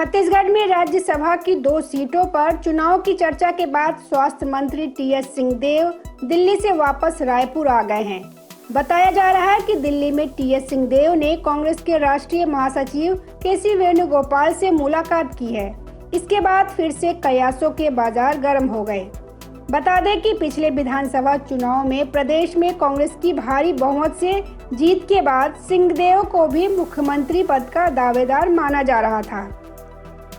छत्तीसगढ़ में राज्यसभा की 2 सीटों पर चुनाव की चर्चा के बाद स्वास्थ्य मंत्री टीएस सिंहदेव दिल्ली से वापस रायपुर आ गए हैं। बताया जा रहा है कि दिल्ली में टीएस सिंहदेव ने कांग्रेस के राष्ट्रीय महासचिव केसी वेणुगोपाल से मुलाकात की है। इसके बाद फिर से कयासों के बाजार गर्म हो गए। बता दें कि पिछले विधानसभा चुनाव में प्रदेश में कांग्रेस की भारी बहुमत से जीत के बाद सिंहदेव को भी मुख्यमंत्री पद का दावेदार माना जा रहा था।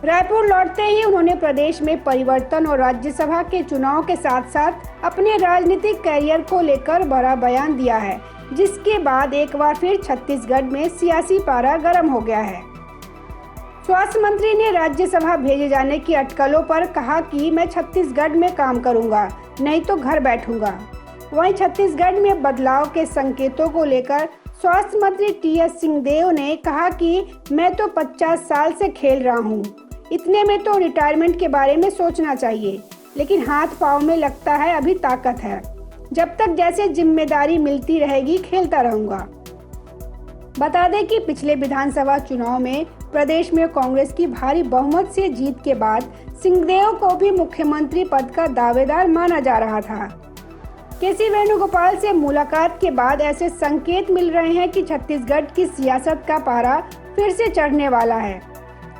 रायपुर लौटते ही उन्होंने प्रदेश में परिवर्तन और राज्यसभा के चुनाव के साथ साथ अपने राजनीतिक कैरियर को लेकर बड़ा बयान दिया है, जिसके बाद एक बार फिर छत्तीसगढ़ में सियासी पारा गर्म हो गया है। स्वास्थ्य मंत्री ने राज्यसभा भेजे जाने की अटकलों पर कहा कि मैं छत्तीसगढ़ में काम करूंगा, नहीं तो घर बैठूंगा। वहीं छत्तीसगढ़ में बदलाव के संकेतों को लेकर स्वास्थ्य मंत्री टीएस सिंहदेव ने कहा कि मैं तो 50 साल से खेल रहा हूं, इतने में तो रिटायरमेंट के बारे में सोचना चाहिए, लेकिन हाथ पांव में लगता है अभी ताकत है। जब तक जैसे जिम्मेदारी मिलती रहेगी खेलता रहूंगा। बता दें कि पिछले विधानसभा चुनाव में प्रदेश में कांग्रेस की भारी बहुमत से जीत के बाद सिंहदेव को भी मुख्यमंत्री पद का दावेदार माना जा रहा था। केसी वेणुगोपाल से मुलाकात के बाद ऐसे संकेत मिल रहे हैं कि छत्तीसगढ़ की सियासत का पारा फिर से चढ़ने वाला है।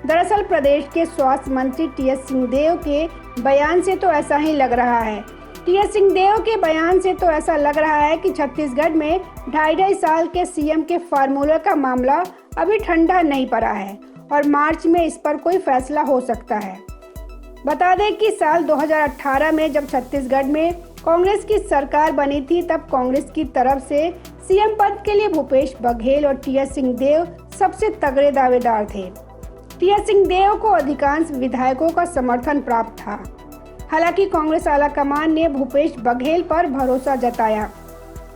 दरअसल प्रदेश के स्वास्थ्य मंत्री टीएस सिंहदेव के बयान से तो ऐसा ही लग रहा है। टीएस सिंहदेव के बयान से तो ऐसा लग रहा है कि छत्तीसगढ़ में 2.5 साल के सीएम के फार्मूले का मामला अभी ठंडा नहीं पड़ा है और मार्च में इस पर कोई फैसला हो सकता है। बता दें कि साल 2018 में जब छत्तीसगढ़ में कांग्रेस की सरकार बनी थी, तब कांग्रेस की तरफ से सीएम पद के लिए भूपेश बघेल और टीएस सिंहदेव सबसे तगड़े दावेदार थे। टीएस सिंहदेव को अधिकांश विधायकों का समर्थन प्राप्त था। हालांकि कांग्रेस आलाकमान ने भूपेश बघेल पर भरोसा जताया।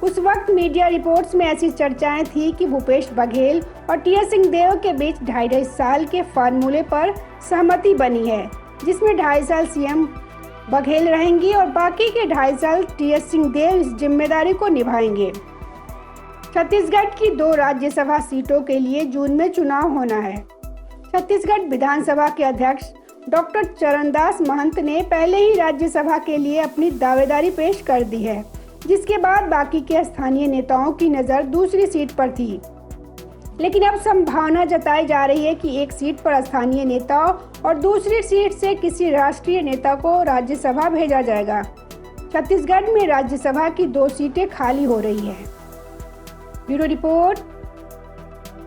उस वक्त मीडिया रिपोर्ट्स में ऐसी चर्चाएं थी कि भूपेश बघेल और टीएस सिंहदेव के बीच 2.5 साल के फार्मूले पर सहमति बनी है, जिसमें 2.5 साल सीएम बघेल रहेंगी और बाकी के 2.5 साल टीएस सिंहदेव इस जिम्मेदारी को निभाएंगे। छत्तीसगढ़ की 2 राज्यसभा सीटों के लिए जून में चुनाव होना है। छत्तीसगढ़ विधानसभा के अध्यक्ष डॉक्टर चरणदास महंत ने पहले ही राज्यसभा के लिए अपनी दावेदारी पेश कर दी है, जिसके बाद बाकी के स्थानीय नेताओं की नज़र दूसरी सीट पर थी। लेकिन अब संभावना जताई जा रही है कि एक सीट पर स्थानीय नेता और दूसरी सीट से किसी राष्ट्रीय नेता को राज्यसभा भेजा जाएगा। छत्तीसगढ़ में राज्यसभा की 2 सीटें खाली हो रही है। Bureau report,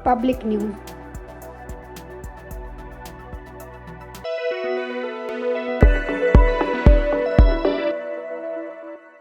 public news.